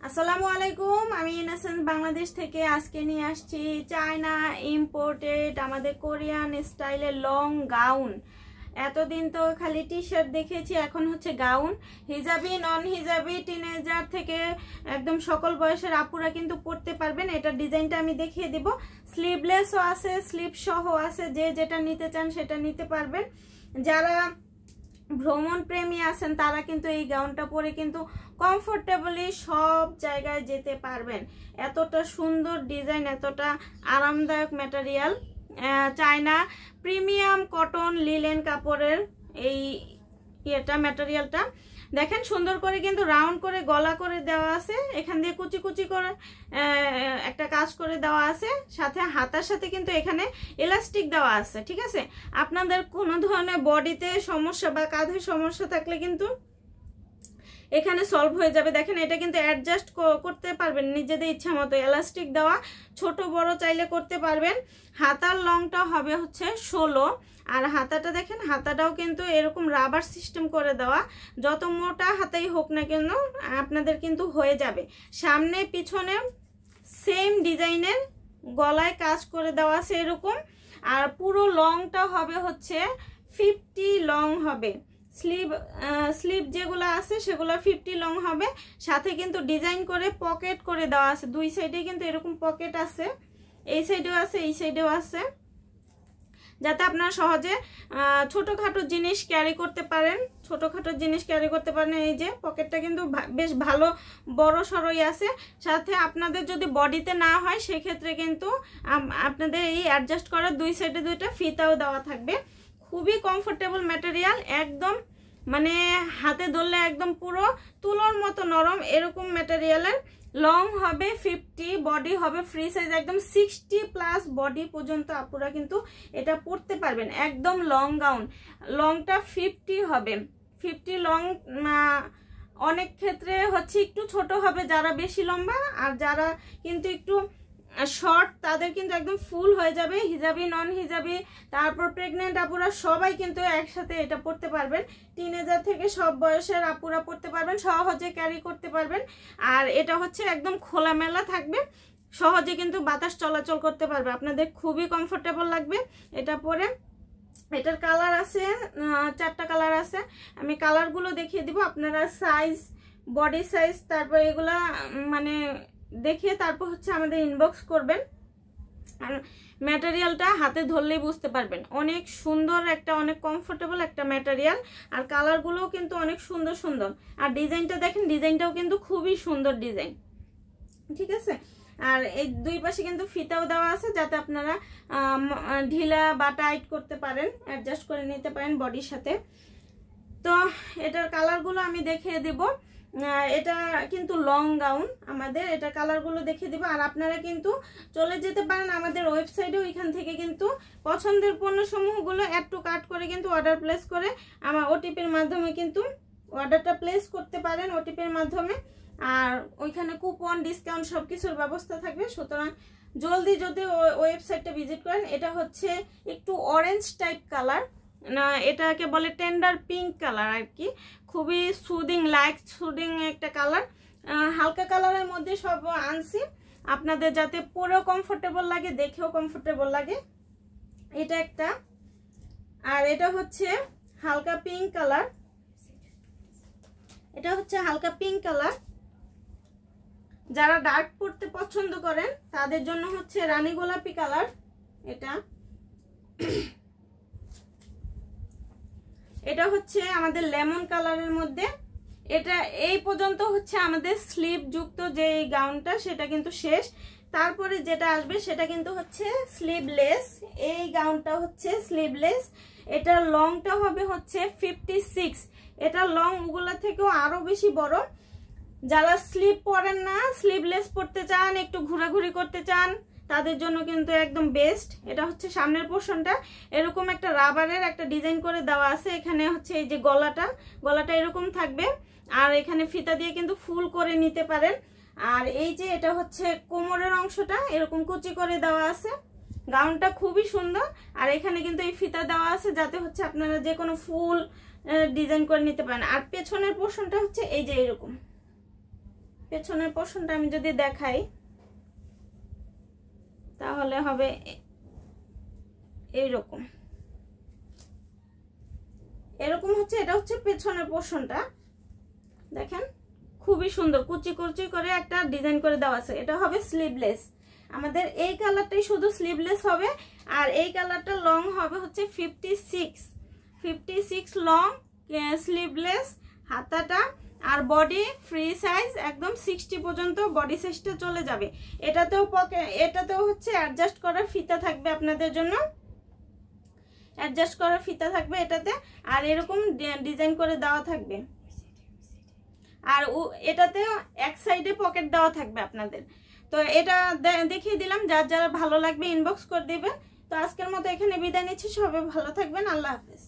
আসসালামু আলাইকুম, আমি ইনোসেন্স বাংলাদেশ থেকে আজকে নিয়ে আসছি চায়না ইম্পোর্টেড আমাদের কোরিয়ান স্টাইলের লং গাউন। এতদিন তো খালি টি শার্ট দেখেছি, এখন হচ্ছে গাউন। হিজাবি, নন হিজাবি, টিনেজার থেকে একদম সকল বয়সের আপুরা কিন্তু পরতে পারবেন। এটার ডিজাইনটা আমি দেখিয়ে দিব। স্লিভলেসও আছে, স্লিভ সহ আছে, যে যেটা নিতে চান সেটা নিতে পারবেন। যারা ভ্রমণ প্রেমী আছেন তারা কিন্তু এই গাউনটা পরে কিন্তু কমফোর্টেবলি সব জায়গায় যেতে পারবেন। এতটা সুন্দর ডিজাইন, এতটা আরামদায়ক material, China premium cotton linen কাপড়ের এই ম্যাটেরিয়ালটা দেখেন সুন্দর করে কিন্তু রাউন্ড করে গলা করে দেওয়া আছে, এখান দিয়ে কুচি কুচি করে একটা কাজ করে দেওয়া আছে, সাথে হাতার সাথে কিন্তু এখানে এলাস্টিক দেওয়া আছে। ঠিক আছে, আপনাদের কোনো ধরনের বডিতে সমস্যা বা কাঁধের সমস্যা থাকলে কিন্তু এখানে সলভ হয়ে যাবে। দেখেন এটা কিন্তু অ্যাডজাস্ট করতে পারবেন নিজেদের ইচ্ছা মতো, এলাস্টিক দেওয়া, ছোট বড় চাইলে করতে পারবেন। হাতার লংটা হবে হচ্ছে 16, আর হাতাটা দেখেন, হাতাটাও কিন্তু এরকম রাবার সিস্টেম করে দেওয়া, যত মোটা হাতাই হোক না কেন আপনাদের কিন্তু হয়ে যাবে। সামনে পিছনে সেম ডিজাইনের গলায় কাজ করে দেওয়া আছে এরকম, আর পুরো লংটা হবে হচ্ছে 50 লং হবে। স্লিভ যেগুলো আছে সেগুলো 50 লং হবে, সাথে কিন্তু ডিজাইন করে পকেট করে দেওয়া আছে। দুই সাইডে কিন্তু এরকম পকেট আছে, এই সাইডেও আছে, এই সাইডেও আছে, যাতে আপনারা সহজে ছোটোখাটো জিনিস ক্যারি করতে পারেন। এই যে পকেটটা কিন্তু বেশ ভালো বড় সড়ই আছে। সাথে আপনাদের যদি বডিতে না হয় সেক্ষেত্রে কিন্তু আপনাদের এই অ্যাডজাস্ট করার দুই সাইডে দুইটা ফিতাও দেওয়া থাকবে। খুবই কমফোর্টেবল ম্যাটেরিয়াল, একদম মানে হাতে ধরলে একদম পুরো তুলোর মতো নরম এরকম ম্যাটেরিয়ালের। লং হবে 50, বডি হবে ফ্রি সাইজ, একদম 60+ বডি পর্যন্ত আপুরা কিন্তু এটা পরতে পারবেন। একদম লং গাউন, লংটা 50 হবে। 50 লং অনেক ক্ষেত্রে হচ্ছে একটু ছোট হবে যারা বেশি লম্বা, আর যারা কিন্তু একটু শর্ট তাদের কিন্তু একদম ফুল হয়ে যাবে। হিজাবি, নন হিজাবি, তারপর প্রেগনেন্ট আপুরা সবাই কিন্তু একসাথে এটা পরতে পারবেন। টিনেজার থেকে সব বয়সের আপুরা পরতে পারবেন, সহজে ক্যারি করতে পারবেন। আর এটা হচ্ছে একদম খোলামেলা থাকবে, সহজে কিন্তু বাতাস চলাচল করতে পারবে, আপনাদের খুবই কমফোর্টেবল লাগবে এটা পরে। এটার কালার আছে 4টা কালার আছে, আমি কালারগুলো দেখিয়ে দিব। আপনারা সাইজ, বডি সাইজ, তারপর এগুলা মানে দেখিয়ে তারপর হচ্ছে আমাদের ইনবক্স করবেন। আর ম্যাটেরিয়ালটা হাতে ধরলেই বুঝতে পারবেন, অনেক সুন্দর একটা, অনেক কমফোর্টেবল একটা ম্যাটেরিয়াল। আর কালারগুলোও কিন্তু অনেক সুন্দর সুন্দর, আর ডিজাইনটা দেখেন, ডিজাইনটাও কিন্তু খুবই সুন্দর ডিজাইন। ঠিক আছে, আর এই দুই পাশে কিন্তু ফিতাও দেওয়া আছে, যাতে আপনারা ঢিলা বা টাইট করতে পারেন, অ্যাডজাস্ট করে নিতে পারেন বডির সাথে। তো এটার কালারগুলো আমি দেখিয়ে দিব। এটা কিন্তু লং গাউন আমাদের, এটা কালারগুলো দেখিয়ে দিব। আর আপনারা কিন্তু চলে যেতে পারেন আমাদের ওয়েবসাইটে, ওইখান থেকে কিন্তু পছন্দের পণ্যসমূহগুলো অ্যাড টু কার্ট করে কিন্তু অর্ডার প্লেস করে আমার ওটিপির মাধ্যমে কিন্তু অর্ডারটা প্লেস করতে পারেন ওটিপির মাধ্যমে। আর ওইখানে কুপন, ডিসকাউন্ট সব কিছুর ব্যবস্থা থাকবে, সুতরাং জলদি যদি ওয়েবসাইটটা ভিজিট করেন। এটা হচ্ছে একটু অরেঞ্জ টাইপ কালার, না এটাকে বলে টেন্ডার পিঙ্ক কালার আর কি, খুবই সুদিং, লাইট সুদিং একটা কালার। হালকা কালারের মধ্যে সব আনছি আপনাদের, যাতে পরেও কমফোর্টেবল লাগে, দেখেও কমফোর্টেবল লাগে। এটা একটা, আর এটা হচ্ছে হালকা পিঙ্ক কালার, এটা হচ্ছে হালকা পিঙ্ক কালার। যারা ডার্ক পরতে পছন্দ করেন তাদের জন্য হচ্ছে রানী গোলাপি কালার। এটা হচ্ছে আমাদের লেমন কালারের মধ্যে। এটা এই পর্যন্ত হচ্ছে আমাদের স্লিভ যুক্ত যে গাউনটা, সেটা কিন্তু শেষ। তারপরে যেটা আসবে সেটা কিন্তু হচ্ছে স্লিভলেস। এই গাউনটা হচ্ছে স্লিভলেস, এটা লংটা হবে হচ্ছে 56। এটা লং ওগুলা থেকেও আরো বেশি বড়। যারা স্লিভ পরেন না, স্লিভলেস পরতে চান, একটু ঘোরাঘুরি করতে চান, তাদের জন্য কিন্তু একদম বেস্ট। এটা হচ্ছে সামনের পোর্শনটা এরকম একটা রাবারের একটা ডিজাইন করে দেওয়া আছে। এখানে হচ্ছে এই যে গলাটা এরকম থাকবে, আর এখানে ফিতা দিয়ে কিন্তু ফুল করে নিতে পারেন। আর এই যে এটা হচ্ছে কোমরের অংশটা এরকম কুচি করে দেওয়া আছে। গাউনটা খুবই সুন্দর, আর এখানে কিন্তু এই ফিতা দেওয়া আছে যাতে হচ্ছে আপনারা যে কোনো ফুল ডিজাইন করে নিতে পারেন। আর পেছনের পোর্শনটা হচ্ছে এই যে এরকম, পেছনের পোর্শনটা আমি যদি দেখাই তাহলে হবে এইরকম, এরকম হচ্ছে। এটা হচ্ছে পেছনের পোর্শনটা, দেখেন খুবই সুন্দর কুচি কুচি করে একটা ডিজাইন করে দেওয়া আছে। এটা হবে স্লিভলেস, আমাদের এই কালারটাই শুধু স্লিভলেস হবে। আর এই কালারটা লং হবে হচ্ছে 56 লং স্লিভলেস হাতাটা। আর বডি ফ্রি সাইজ একদম 60 পর্যন্ত বডি সাইজটা চলে যাবে। এটাতেও হচ্ছে অ্যাডজাস্ট করার ফিতা থাকবে আপনাদের জন্য, অ্যাডজাস্ট করার ফিতা থাকবে এটাতে। আর এরকম ডিজাইন করে দেওয়া থাকবে। আর এটাতে এক সাইডে পকেট দেওয়া থাকবে আপনাদের। তো এটা দেখিয়ে দিলাম, যার যারা ভালো লাগবে ইনবক্স করে দিবেন। তো আজকের মতো এখানে বিদায় নিচ্ছি, সবাই ভালো থাকবেন, আল্লাহ হাফেজ।